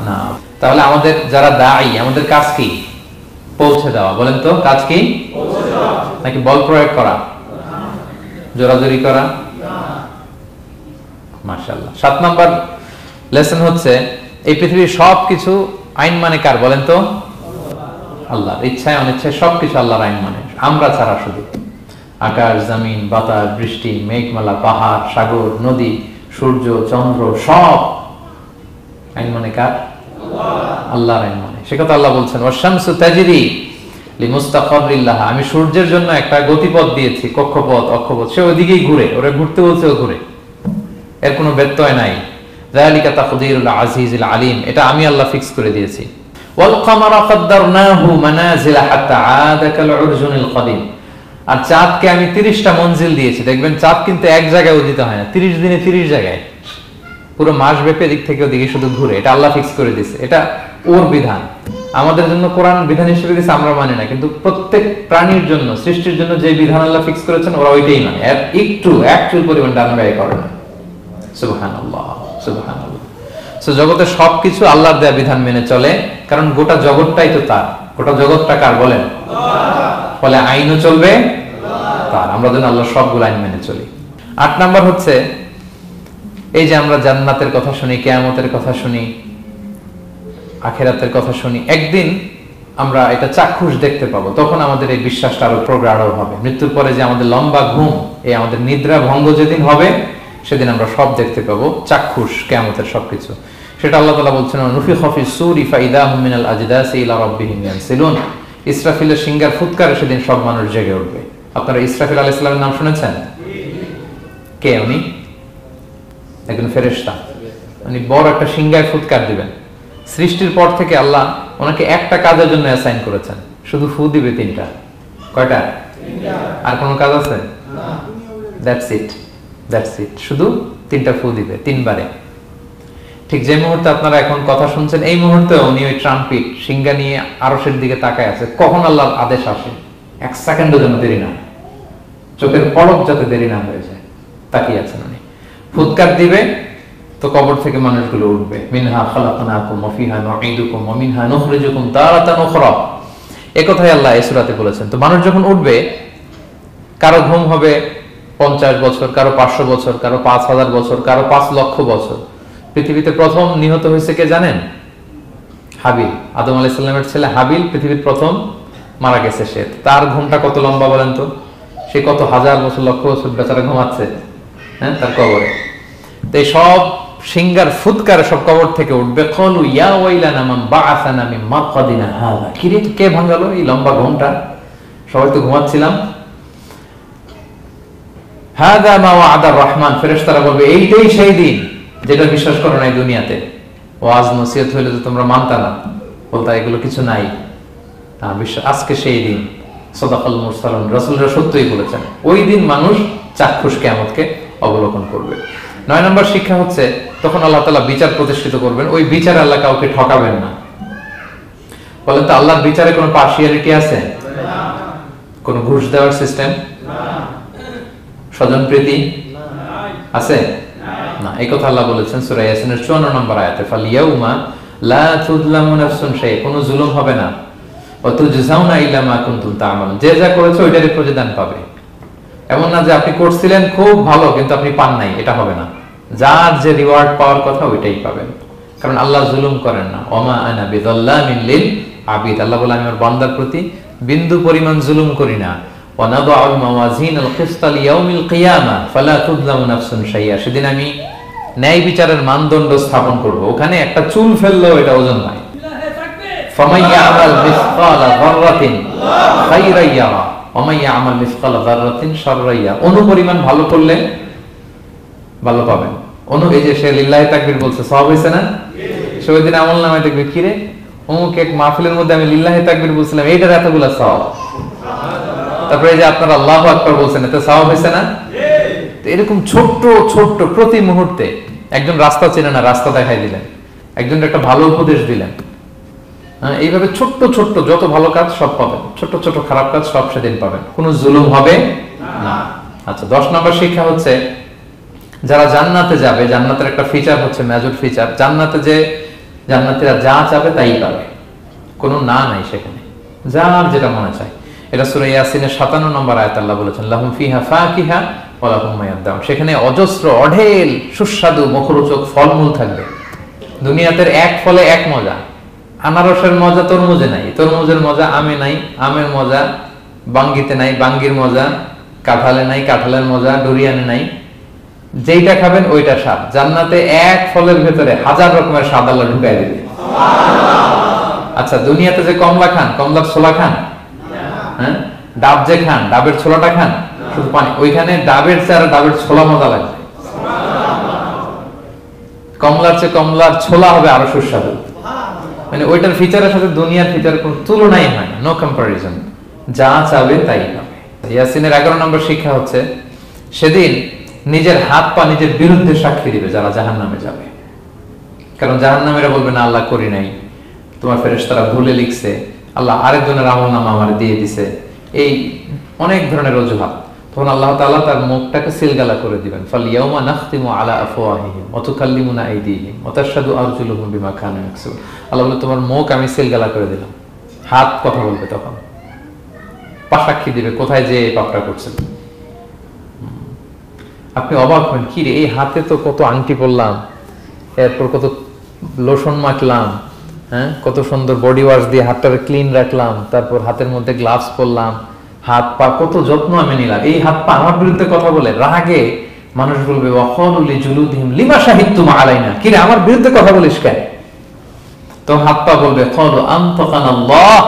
না। তাহলে আমাদের যারা দাঈ, আমাদের কাজ কি? পৌঁছে দেওয়া। বলেন তো, কাজ কি? পৌঁছে দেওয়া নাকি বল প্রয়োগ করা, জোরাজুরি করা? মাশাআল্লাহ। 7 নাম্বার লেসন হচ্ছে, এই পৃথিবীর সবকিছু আইন মানে কার? বলেন তো, আল্লাহর। ইচ্ছায় অনিচ্ছায় সবকিছু আল্লাহর আইন মানে, আমরা ছাড়া শুধু। আকাশ, জমিন, বাতাস, বৃষ্টি, মেঘমালা, পাহাড়, সাগর, নদী, সূর্য, চন্দ্র, সব আইন মানে কার? আল্লাহর আইন মানে। সে কথা আল্লাহ বলছেন, ওয়াশ-শামসু তাজরি লিমুস্তাকাররিল লাহা, আমি সূর্যের জন্য একটা গতিপথ দিয়েছি, কক্ষপথ, অক্ষপথ, সে ওইদিকেই ঘুরে, ওরা ঘুরতে বলছে ও ঘুরে, এর কোনো ব্যত্যয় নাই। যালিকা তাকদীরুল আজিজিল আলিম, এটা আমি আল্লাহ ফিক্স করে দিয়েছি। ওয়াল কামারা কাদ্দারনাহু মানাজিলা হাত্তা আদা কাল উরজুনিল কদিম, আর চাঁদকে আমি 30টা মঞ্জিল দিয়েছি। দেখবেন চাঁদ কিন্তু এক জায়গায় উদিত হয় না, 30 দিনে 30 জায়গায়, পুরো মাস ব্যাপী এদিক থেকে ওদিকে শুধু ঘুরে। এটা আল্লাহ ফিক্স করে দিয়েছে, এটা ওর বিধান। আমাদের জন্য কোরআন বিধান হিসেবে দিয়েছে, আমরা মানি না, কিন্তু প্রত্যেক প্রাণীর জন্য, সৃষ্টির জন্য যে বিধান আল্লাহ ফিক্স করেছেন, ওরা ওইটাই মানে, এর একটু অ্যাকচুয়াল পরিমাণ ডান ব্যয় করে না। সুবহানাল্লাহ, সুবহানাল্লাহ। সো জগতে সবকিছু আল্লাহর দেয়া বিধান মেনে চলে, কারণ গোটা জগৎটাই তো তার। গোটা জগৎটা কার বলেন? ফলে আইনও চলবে তার। আমরা যেন আল্লাহর সবগুলো আইন মেনে চলি। 8 নাম্বার হচ্ছে, এই যে আমরা জান্নাতের কথা শুনি, কিয়ামতের কথা শুনি, আখিরাতের কথা শুনি, একদিন আমরা এটা চাক্ষুষ দেখতে পাবো, তখন আমাদের এই বিশ্বাসটা আরো প্রগাঢ় হবে। মৃত্যুর পরে যে আমাদের লম্বা ঘুম, এই আমাদের নিদ্রা ভঙ্গ যেদিন হবে, সেদিন আমরা সব দেখতে পাবো, চাক্ষুষ কিয়ামতের সবকিছু। সেটা আল্লাহ তাআলা বলছেন, নুফিখা ফিস সূরি ফাইদাহুম মিনাল আজদাসি ইলা রাব্বিহিম ইয়ানসিলুন, ইসরাফিলের সিংহার ফুৎকারে সেদিন সব মানুষ জেগে উঠবে। আপনারা ইসরাফিল আলাইহিস সালামের নাম শুনেছেন? কে উনি? একজন ফেরেশতা। উনি বড় একটা সিংহায় ফুৎকার দিবেন। সৃষ্টির পর থেকে আল্লাহ ওনাকে একটা কাজের জন্য অ্যাসাইন করেছেন, শুধু ফু দিবে 3টা। কয়টা? 3টা। আর কোনো কাজ আছে? না। দ্যাটস ইট, দ্যাটস ইট, শুধু 3টা ফু দিবে 3 বারে। ঠিক যে মুহূর্তে আপনারা এখন কথা শুনছেন, এই মুহূর্তে উনি ওই ট্রাম্পিট সিংহা নিয়ে আরশের দিকে তাকায় আছে, কখন আল্লাহর আদেশ আসে, 1 সেকেন্ডের জন্য দেরি না, চোখের পলক যাতে দেরি না হয়ে যায়, তাকিয়ে আছেন উনি। ফুৎকার দিবে তো কবর থেকে মানুষগুলো উঠবে। মিনহা খালাকনাকুম ওয়া ফিহা নুঈদুকুম ওয়া মিনহা নুখরিজুকুম তারাতান উখরা, এই কথাই আল্লাহ এই সূরাতে বলেছেন। তো মানুষ যখন উঠবে, কারো ঘুম হবে 50 বছর, কারো 500 বছর, কারো 5000 বছর, কারো 5 লক্ষ বছর। পৃথিবীতে প্রথম নিহত হয়েছে কে জানেন? হাবিল, আদম আলাইহিস সালামের ছেলে হাবিল পৃথিবীর প্রথম মারা গেছে। সে, তার ঘুমটা কত লম্বা বলেন তো? সে কত হাজার বছর, লক্ষ বছর বেচারা ঘুমাচ্ছে, হ্যাঁ, তার কবরে। তো এই সব সিংহার ফুৎকারে সব কবর থেকে উঠবে। ক্বালু ইয়া ওয়াইলানা মান বাআসানা মিন মারকাদিনা হাযা, কি রে, কে ভাঙালো এই লম্বা ঘুমটা? সবাই তো ঘুমাচ্ছিলাম। হাযা মা ওয়া'দার রহমান, ফেরেশতারা বলবে এইটাই সেই দিন যেটা বিশ্বাস করো না এই দুনিয়াতে। ওয়াজ নসিহত হইলে তো তোমরা মানতা না, বলতা এগুলো কিছু নাই। আজকে সেই দিন। সাদাকাল মুরসালুন, রাসূলরা সত্যই বলেছেন। ওই দিন মানুষ চাক্ষুষ কিয়ামতকে অবলোকন করবে। 9 নম্বর শিক্ষা হচ্ছে, তখন আল্লাহ তাআলা বিচার প্রতিষ্ঠিত করবেন। ওই বিচারে আল্লাহ কাউকে ঠকাবেন না। বলেন তো, আল্লাহর বিচারে কোনো পার্সিয়ালিটি আছে? না। কোনো ঘুষ দেওয়ার সিস্টেম? না। স্বজনপ্রীতি আছে? না। এই কথা আল্লাহ বলেছেন সূরা ইয়াসিনের 54 নম্বর আয়াতে, ফালিয়াউমা লা তুযলামু নাফসুন শাই, কোনো জুলুম হবে না। ওয়া তুজজাউনা ইল্লা মা কুনতুম তা'মালুন, যে যা করেছো ওইটারই প্রতিদান পাবে। এমন না যে আপনি করছিলেন খুব ভালো কিন্তু আপনি পান নাই, এটা হবে না। যার যে রিওয়ার্ড পাওয়ার কথা ওইটাই পাবেন, কারণ আল্লাহ জুলুম করেন না। ওমা আনা বিযাল্লামিন লিল আবিদ, আল্লাহ বলে আমি আমার বান্দার প্রতি বিন্দু পরিমাণ জুলুম করি না। ওয়া নাদাউল মাওয়াজিনাল কিসতা লিয়াউমিল কিয়ামা ফালা তুযলামু নাফসুন শাইআ, সেদিন আমি ন্যায় বিচারের মানদণ্ড স্থাপন করব, ওখানে একটা চুল ফেললেও এটা ওজন নাই। ফামান ইয়ামাল মিসকালা যাররাতিন খায়রান ইয়ারা ওয়া মান ইয়ামাল মিসকালা যাররাতিন শাররান ইয়ারা। অনুপরিমাণ ভালো করলে ভালো পাবেন। এই যে সে লিল্লাহি তাকবীর বলছে, সওয়াব হইছে না? সে ওই দিন আমলনামায় দেখবে কি রে, অমুক এক মাহফিলের মধ্যে আমি লিল্লাহি তাকবীর বলছিলাম, এইটার এতগুলা সওয়াব। তারপরে এই যে আপনারা আল্লাহু আকবার বলছেন, এতে সওয়াব হইছে না? এরকম ছোট্ট ছোট্ট প্রতি মুহূর্তে একজন রাস্তা চেনে না, রাস্তা দেখাই দিলেন, একজন একটা ভালো উপদেশ দিলেন। এইভাবে ছোট্ট ছোট্ট যত ভালো কাজ সব পাবেন, ছোট্ট ছোট্ট খারাপ কাজ সব সেদিন পাবেন, কোনো জুলুম হবে না। আচ্ছা, 10 নম্বর শিক্ষা হচ্ছে যারা জান্নাতে যাবে, জান্নাতের একটা ফিচার হচ্ছে, মেজর ফিচার, জান্নাতে যে জান্নাতীরা যা চাবে তাই পাবে, কোনো না নাই সেখানে, যার যেটা মনে চায়। এটা সূরা ইয়াসিনের 57 নম্বর আয়াত আল্লাহ বলেছেন, লাহুম ফিহা ফাকিহা ওয়া লাহুম মা ইয়াদদাউন। সেখানে অজস্র অঢেল সুস্বাদু মুখরোচক ফলমূল থাকবে। দুনিয়াতে এক ফলে এক মজা, আনারসের মজা তরমুজে নাই, তরমুজের মজা আমে নাই, আমের মজা বাঙ্গিতে নাই, বাঙ্গির মজা কাঁঠালে নাই, কাঁঠালের মজা ডুরিয়ানে নাই। যেইটা খাবেন ওইটা স্বাদ। জান্নাতে এক ফলের ভেতরে হাজার রকমের স্বাদ আল্লাহ ঢুকাই দিবে। আচ্ছা, দুনিয়াতে যে কমলা খান, কমলার ছোলা খান, হ্যাঁ, ডাব যে খান, ডাবের ছোলাটা খান, শুধু পানি, ওইখানে ডাবের চেয়ে ডাবের ছোলা মজা লাগবে। কমলার চেয়ে কমলার ছোলা হবে আরো সুস্বাদু। মানে ওইটার ফিচারের সাথে দুনিয়ার ফিচার কোনো তুলনাই হয় না, নো কম্পারিজন। যা চাবে তাই পাবে। ইয়াসিনের 11 নম্বর শিক্ষা হচ্ছে সেদিন নিজের হাত পা নিজের বিরুদ্ধে সাক্ষী দিবে যারা জাহান্নামে যাবে। কারণ জাহান্নামীরা বলবে না আল্লাহ করি নাই, তোমার ফেরেশতারা ভুলে লিখছে, আল্লাহ আরেকজনের আমলনামা আমার দিয়ে দিছে, এই অনেক ধরনের অজুহাত। তখন আল্লাহ তাআলা তার মুখটাকে সিলগালা করে দিবেন। ফাল ইয়াউমা নাখতিমু আলা আফওয়াহিহিম ওয়া তুকাল্লিমুনা আইদিহিম ওয়া তাশহাদু আরজুলুহুম বিমা কানু ইয়াকসিবুন। আল্লাহ বলে তোমার মুখ আমি সিলগালা করে দিলাম, হাত কথা বলবে, তখন পা সাক্ষী দিবে কোথায় যে এই পাপটা করছেন। আপনি অবাক হন, কি রে, এই হাতে তো কত আংটি পরলাম, এরপর কত লোশন মাখলাম, হ্যাঁ, কত সুন্দর বডি ওয়াশ দিয়ে হাতটাকে ক্লিন রাখলাম, তারপর হাতের মধ্যে গ্লাভস পরলাম, হাত পা কত যত্ন আমি নিলাম, এই হাত পা আমার বিরুদ্ধে কথা বলে। রাগে মানুষ বলবে ওয়াকালু লিজুলুদিহিম লিমা শাহিদতুম আলাইনা, কি রে আমার বিরুদ্ধে কথা বলিস কেন? তো হাত পা বলবে ক্বালু আনতাকানাল্লাহ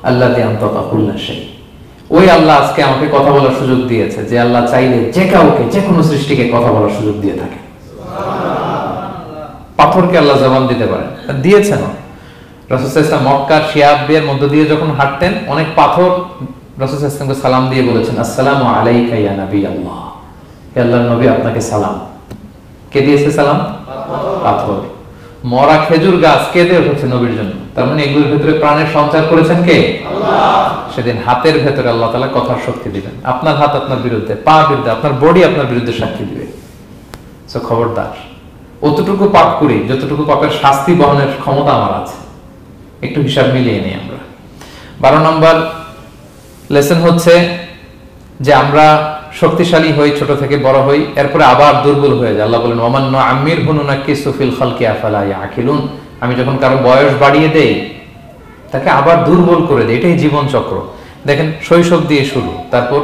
আল্লাযী আনতাকা কুল্লা শাই। ওই আল্লাহ আজকে আমাকে কথা বলার সুযোগ দিয়েছে, যে আল্লাহ চাইলে যে কাউকে যে কোনো সৃষ্টিকে কথা বলার সুযোগ দিয়ে থাকে। পাথরকে আল্লাহ জবান দিতে পারে, দিয়েছেন। রাসূল সাল্লাল্লাহু আলাইহি ওয়াসাল্লাম মক্কার শিয়াবের মধ্য দিয়ে যখন হাঁটতেন, অনেক পাথর রাসূল সাল্লাল্লাহু আলাইহি ওয়াসাল্লামকে সালাম দিয়ে বলেছেন, আসসালামু আলাইকা ইয়া নবী আল্লাহ, হে আল্লাহর নবী আপনাকে সালাম। কে দিয়েছে সালাম? পাথর। মরা খেজুর গাছ কে দিয়ে উঠেছে নবীর জন্য, তার মানে এগুলোর ভিতরে প্রাণের সঞ্চার করেছেন কে? আল্লাহ। সেদিন হাতের ভেতরে আল্লাহ তাআলা কথার শক্তি দিবেন। আপনার হাত আপনার বিরুদ্ধে, পা বিরুদ্ধে, আপনার বডি আপনার বিরুদ্ধে সাক্ষী দিবে। সো খবরদার, অতটুকু পাপ করি যতটুকু পাপের শাস্তি বহনের ক্ষমতা আমার আছে, একটু হিসাব মিলিয়ে নিই আমরা। 12 নম্বর লেসন হচ্ছে যে আমরা শক্তিশালী হই, ছোট থেকে বড় হই, এরপরে আবার দুর্বল হয়ে যায়। আল্লাহ বলেন ওয়ামান নুআম্মিরহু নুনাক্কিসু ফিল খালকি আফালা ইয়াকিলুন। আমি যখন কারো বয়স বাড়িয়ে দেই তাকে আবার দুর্বল করে দেই। এটাই জীবন চক্র। দেখেন, শৈশব দিয়ে শুরু, তারপর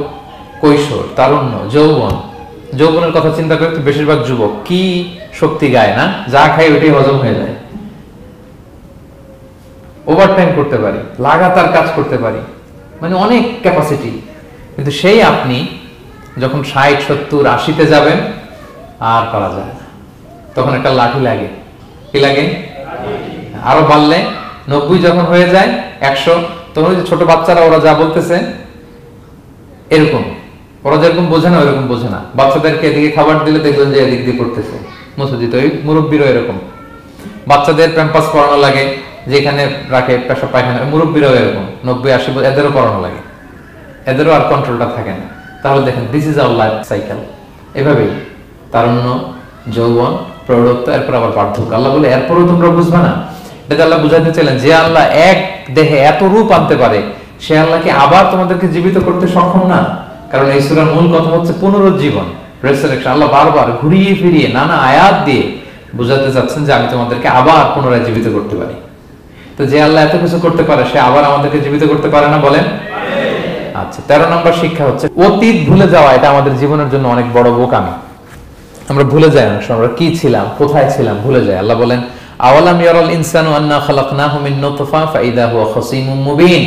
কৈশোর, তারুণ্য, যৌবন। যৌবনের কথা চিন্তা করে তো বেশিরভাগ যুবক কি শক্তি গায় না, যা খায় ওইটাই হজম হয়ে যায়। ওভারটাইম করতে পারি, লাগাতার কাজ করতে পারি, মানে অনেক ক্যাপাসিটি। কিন্তু সেই আপনি যখন 60, 70, 80-তে যাবেন আর পারা যায় না, তখন একটা লাঠি লাগে। কি লাগে? আরো বাড়লে 90 যখন হয়ে যায়, 100, তখন ওই যে ছোট বাচ্চারা ওরা যা বলতেছে এরকম, ওরা যেরকম বোঝে না ওইরকম বোঝে না। বাচ্চাদেরকে এদিকে খাবার দিলে দেখবেন যে এদিক দিয়ে করতেছে মসজিদে, ওই মুরব্বীরও এরকম। বাচ্চাদের প্যাম্পাস পরানো লাগে, যেখানে রাখে পেশাব পায়খানা, মুরব্বীরাও এরকম 90, 80, এদেরও পরানো লাগে, এদেরও আর কন্ট্রোলটা থাকে না। তাহলে দেখেন, this is our life cycle. এভাবেই তারুণ্য, যৌবন, প্রৌঢ়ত্ব, এরপর আবার বার্ধক্য। আল্লাহ বলে এরপরও তোমরা বুঝবা না। এটা আল্লাহ বুঝাতে চাইলেন যে আল্লাহ এক দেহে এত রূপ আনতে পারে, সে আল্লাহ কি আবার তোমাদেরকে জীবিত করতে সক্ষম না? কারণ এই সূরার মূল কথা হচ্ছে পুনরুজ্জীবন, রেসারেকশন। আল্লাহ বারবার ঘুরিয়ে ফিরিয়ে নানা আয়াত দিয়ে বুঝাতে চাচ্ছেন যে আমি তোমাদেরকে আবার পুনরায় জীবিত করতে পারি। তো যে আল্লাহ এত কিছু করতে পারে, সে আবার আমাদেরকে জীবিত করতে পারে না? বলেন। আচ্ছা, 13 নম্বর শিক্ষা হচ্ছে অতীত ভুলে যাওয়া। এটা আমাদের জীবনের জন্য অনেক বড় বোকামি। আমরা ভুলে যাই, অনেক সময় আমরা কি ছিলাম, কোথায় ছিলাম ভুলে যাই। আল্লাহ বলেন আওয়ালাম ইয়ারাল ইনসানু আন্না খালাকনাহু মিন নুতফা ফাইদা হুয়া খাসীমুম মুবিন।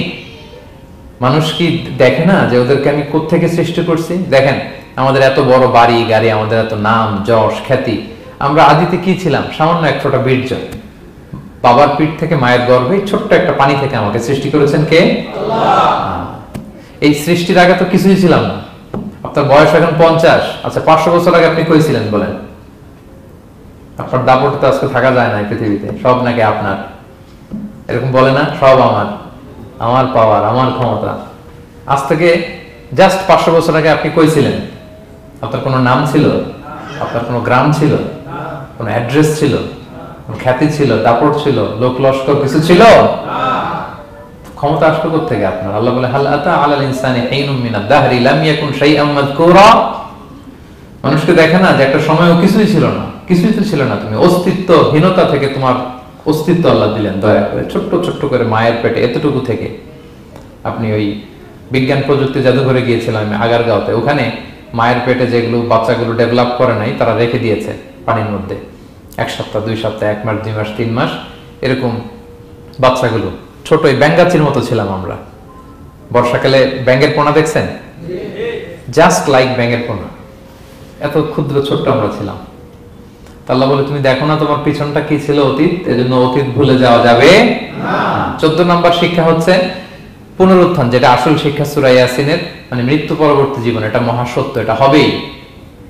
মানুষ কি দেখে না যে ওদেরকে আমি কোত্থেকে সৃষ্টি করছি? দেখেন আমাদের এত বড় বাড়ি গাড়ি, আমাদের এত নাম যশ খ্যাতি, আমরা আদিতে কি ছিলাম? সামান্য এক ফোঁটা বীর্য। বাবার পিঠ থেকে মায়ের গর্ভে ছোট্ট একটা পানি থেকে আমাকে সৃষ্টি করেছেন কে? আল্লাহ। এই সৃষ্টির আগে তো কিছুই ছিলাম না। আপনার বয়স এখন 50, আচ্ছা 500 বছর আগে আপনি কই ছিলেন বলেন? আপনার দাপটে তো আজকে থাকা যায় না এই পৃথিবীতে, সব নাকি আপনার, এরকম বলে না? সব আমার, আমার পাওয়ার, আমার ক্ষমতা। আজ থেকে জাস্ট 500 বছর আগে আপনি কই ছিলেন? আপনার কোনো নাম ছিল? আপনার কোনো গ্রাম ছিল? কোনো অ্যাড্রেস ছিল? কোনো খ্যাতি ছিল? দাপট ছিল? লোক লস্কর কিছু ছিল? ক্ষমতা আসলো কোত্থেকে আপনার? আল্লাহ বলে হাল আতা আলাল ইনসানি হিনুম মিনাদ দাহরি লাম ইয়াকুন শাইআম মাযকুরা। মানুষকে দেখে না যে একটা সময়ও কিছুই ছিল না, কিছুই তো ছিল না, তুমি অস্তিত্বহীনতা থেকে তোমার অস্তিত্ব আল্লাহ দিলেন দয়া করে। ছোট্ট ছোট্ট করে মায়ের পেটে এতটুকু থেকে আপনি ওই বিজ্ঞান প্রযুক্তি জাদুঘরে গিয়েছিলাম আগারগাঁওতে, ওখানে মায়ের পেটে যেগুলো বাচ্চাগুলো ডেভেলপ করে নাই তারা রেখে দিয়েছে পানির মধ্যে 1 সপ্তাহ 2 সপ্তাহ 1 মাস 2 মাস 3 মাস এরকম বাচ্চাগুলো ছোট ব্যাঙ্গাচির মতো ছিলাম আমরা। বর্ষাকালে ব্যাঙের পোনা দেখছেন? জাস্ট লাইক ব্যাঙের পোনা, এত ক্ষুদ্র ছোট্ট আমরা ছিলাম। আল্লাহ বলে তুমি দেখো না তোমার পিছনটা কি ছিল? অতীত, এজন্য অতীত ভুলে যাওয়া যাবে না। 14 নম্বর শিক্ষা হচ্ছে পুনরুত্থান, যেটা আসল শিক্ষা সূরা ইয়াসিনের, মানে মৃত্যু পরবর্তী জীবন, এটা মহাসত্য, এটা হবেই।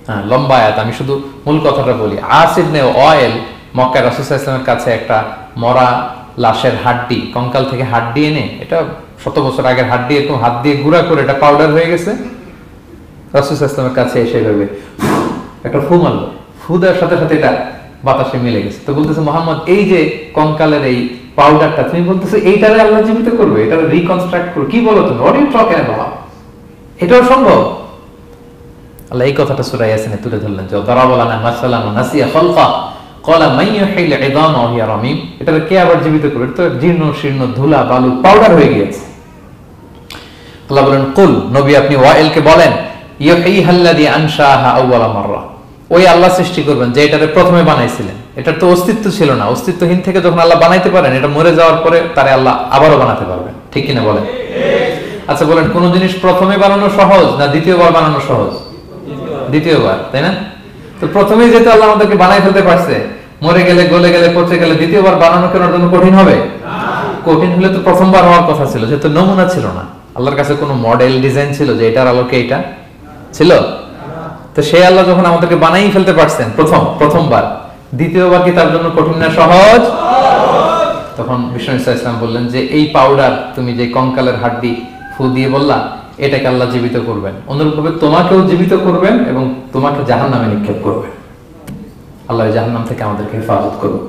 হ্যাঁ, লম্বা আয়াত, আমি শুধু মূল কথাটা বলি। আস ইবনে ওয়াইল মক্কা রাসূল সাল্লাল্লাহু আলাইহি ওয়াসাল্লামের কাছে একটা মরা লাশের হাড্ডি, কঙ্কাল থেকে হাড্ডি এনে, এটা 100 বছর আগের হাড্ডি, এরকম হাত দিয়ে গুঁড়া করে এটা পাউডার হয়ে গেছে। রাসূল সাল্লাল্লাহু আলাইহি ওয়াসাল্লামের কাছে এসে ভাবে একটা ফু মারলো, ফু দেওয়ার সাথে সাথে এটা বাতাসে মিলে গেছে। তো বলতেছে মুহাম্মদ, এই যে কঙ্কালের এই পাউডারটা, তুমি বলতেছো এইটারে আল্লাহ জীবিত করবে, এটারে রিকনস্ট্রাক্ট করবে? কি বলো তুমি? What you talking about? এটাও সম্ভব? আল্লাহ এই কথাটা সূরা ইয়াসিনে তুলে ধরলেন যে দারাবা লানা মাসালান ওয়া নাসিয়া খালকা ক্বালা মান ইউহিল ইযামা ওয়া হিয়া রামীম। এটারে কে আবার জীবিত করবে? এটা তো জীর্ণ শীর্ণ ধুলা বালু পাউডার হয়ে গিয়েছে। আল্লাহ বলেন কুল, নবী আপনি ওয়াইলকে বলেন, ইউহিহাল্লাযী আনশাহা আউওয়ালা মাররা, ওই আল্লাহ সৃষ্টি করবেন যে এটারে প্রথমে বানাইছিলেন। এটার তো অস্তিত্ব ছিল না, অস্তিত্বহীন থেকে যখন আল্লাহ বানাইতে পারেন, এটা মরে যাওয়ার পরে তারে আল্লাহ আবারও বানাতে পারবেন, ঠিক কিনা বলেন? আচ্ছা বলেন, কোন জিনিস প্রথমে বানানো সহজ না দ্বিতীয়বার বানানো সহজ? দ্বিতীয়বার, তাই না? তো প্রথমেই যেহেতু আল্লাহ আমাদেরকে বানাই ফেলতে পারছে, মরে গেলে গলে গেলে পচে গেলে দ্বিতীয়বার বানানো কেন জন্য কঠিন হবে? কঠিন হলে তো প্রথমবার হওয়ার কথা ছিল, যেহেতু নমুনা ছিল না, আল্লাহর কাছে কোনো মডেল ডিজাইন ছিল যে এটার আলোকে এটা ছিল। তো সেই আল্লাহ যখন আমাদেরকে বানাই ফেলতে পারছেন প্রথমবার, দ্বিতীয়বার কি তার জন্য কঠিন না সহজ? তখন বিষ্ণু ইসলাম বললেন যে এই পাউডার, তুমি যে কঙ্কালের হাড্ডি ফু দিয়ে বললা, এটাকে আল্লাহ জীবিত করবেন, অনুরূপভাবে তোমাকেও জীবিত করবেন এবং তোমাকে জাহান্নামে নিক্ষেপ করবেন। আল্লাহ জাহান্নাম থেকে আমাদেরকে হেফাজত করুন।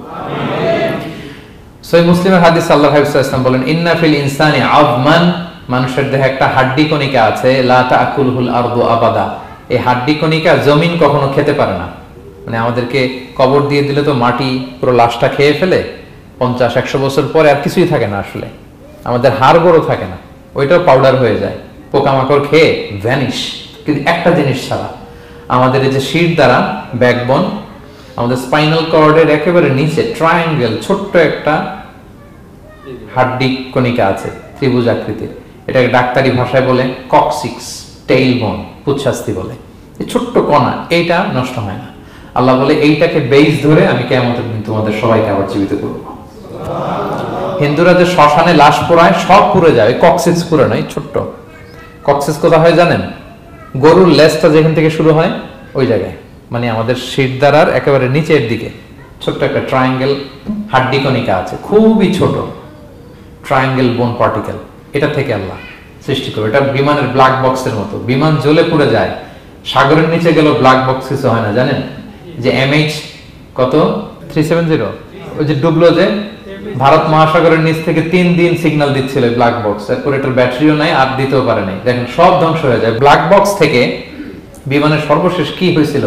সহিহ মুসলিমের হাদিস, আল্লাহ হাবিব সাল্লাল্লাহু আলাইহি ওয়াসাল্লাম বলেন, ইন্না ফিল ইনসানি আযমান, মানুষের দেহে একটা হাড্ডি কণিকা আছে, লা তাকুলহুল আরদু আবাদা, এই হাড্ডি কণিকা জমিন কখনো খেতে পারে না। মানে আমাদেরকে কবর দিয়ে দিলে তো মাটি পুরো লাশটা খেয়ে ফেলে, 50-100 বছর পরে আর কিছুই থাকে না, আসলে আমাদের হাড় গোড়ো থাকে না, ওইটাও পাউডার হয়ে যায়, পোকামাকড় খেয়ে ভ্যানিশ। কিন্তু একটা জিনিস ছাড়া, আমাদের এই যে শির দ্বারা ব্যাকবোন, আমাদের স্পাইনাল কর্ডের একেবারে নিচে ট্রায়াঙ্গেল ছোট্ট একটা হাড্ডি কণিকা আছে, ত্রিভুজ আকৃতির, এটাকে ডাক্তারি ভাষায় বলে কক্সিক্স টেইল বোন, পুচ্ছাস্তি বলে। এই ছোট্ট কণা, এইটা নষ্ট হয় না। আল্লাহ বলে এইটাকে বেইস ধরে আমি কিয়ামতের দিন তোমাদের সবাইকে আবার জীবিত করব। হিন্দুরা যে শ্মশানে লাশ পোড়ায়, সব পুড়ে যায়, কক্সিক্স পুরো নয়, ছোট্ট কক্সিক্স কোথা হয় জানেন? গরুর লেজটা যেখান থেকে শুরু হয় ওই জায়গায়, মানে আমাদের শিরদাঁড়ার একেবারে নিচের দিকে ছোট্ট একটা ট্রায়াঙ্গেল হাড্ডি কণিকা আছে, খুবই ছোট ট্রায়াঙ্গেল বোন পার্টিকেল, এটা থেকে আল্লাহ সৃষ্টি করে। এটা বিমানের ব্ল্যাক বক্সের মতো, বিমান জ্বলে পুড়ে যায়, সাগরের নিচে গেল ব্ল্যাক বক্স কিছু হয় না। জানেন যে MH কত 370, ওই যে ডুবলো, যে ভারত মহাসাগরের নিচ থেকে 3 দিন সিগন্যাল দিচ্ছিল ব্ল্যাক বক্স, এরপর এটার ব্যাটারিও নাই, আর দিতেও পারে নাই, দেখেন সব ধ্বংস হয়ে যায়। ব্ল্যাক বক্স থেকে বিমানের সর্বশেষ কি হয়েছিল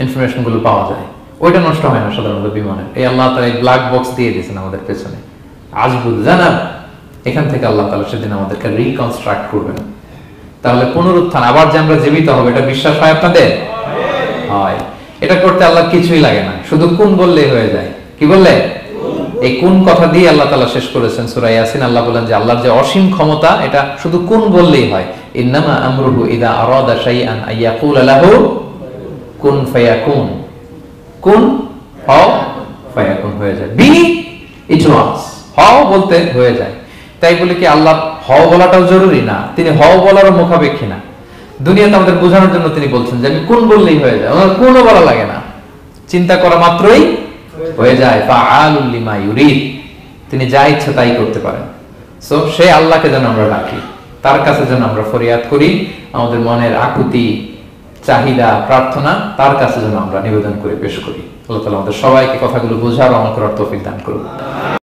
ইনফরমেশন গুলো পাওয়া যায়, ওইটা নষ্ট হয় না সাধারণত বিমানের। এই আল্লাহ তাআলা এই ব্ল্যাক বক্স দিয়ে দিয়েছেন আমাদের পেছনে, আজবুল জানা, এখান থেকে আল্লাহ তাআলা সেদিন আমাদেরকে রিকনস্ট্রাক্ট করবেন। তাহলে পুনরুত্থান, আবার যে আমরা জীবিত হবে, এটা বিশ্বাস হয় আপনাদের? হয়। এটা করতে আল্লাহ কিছুই লাগে না, শুধু কোন বললেই হয়ে যায়। কি বললে? এই কুন কথা দিয়ে আল্লাহ তাআলা শেষ করেছেন সূরা ইয়াসিন। আল্লাহ বলেন যে আল্লাহর যে অসীম ক্ষমতা, এটা শুধু কুন বললেই হয়। ইন্নামা আমরুহু ইযা আরাদা শাইআন আইয়াকুলা লাহু কুন ফায়াকুন। কুন হও, ফায়াকুন হয়ে যায়। বি ইট ওয়াজ, হও বলতে হয়ে যায়। তাই বলে কি আল্লাহ হও বলাটাও জরুরি না, তিনি হও বলারও মুখাপেক্ষী না। দুনিয়াতে আমাদের বোঝানোর জন্য তিনি বলছেন যে আমি কোন বললেই হয়ে যায়, আমার কোনও বলা লাগে না, চিন্তা করা মাত্রই হয়ে যায়। ফাআলুল লিমা ইউরিদ, তিনি যা ইচ্ছা তাই করতে পারেন। সো সেই আল্লাহকে যেন আমরা ডাকি, তার কাছে যেন আমরা ফরিয়াদ করি, আমাদের মনের আকুতি, চাহিদা, প্রার্থনা তার কাছে যেন আমরা নিবেদন করে পেশ করি। আল্লাহ তাআলা আমাদের সবাইকে কথাগুলো বোঝার ও আমল করার তৌফিক দান করুন।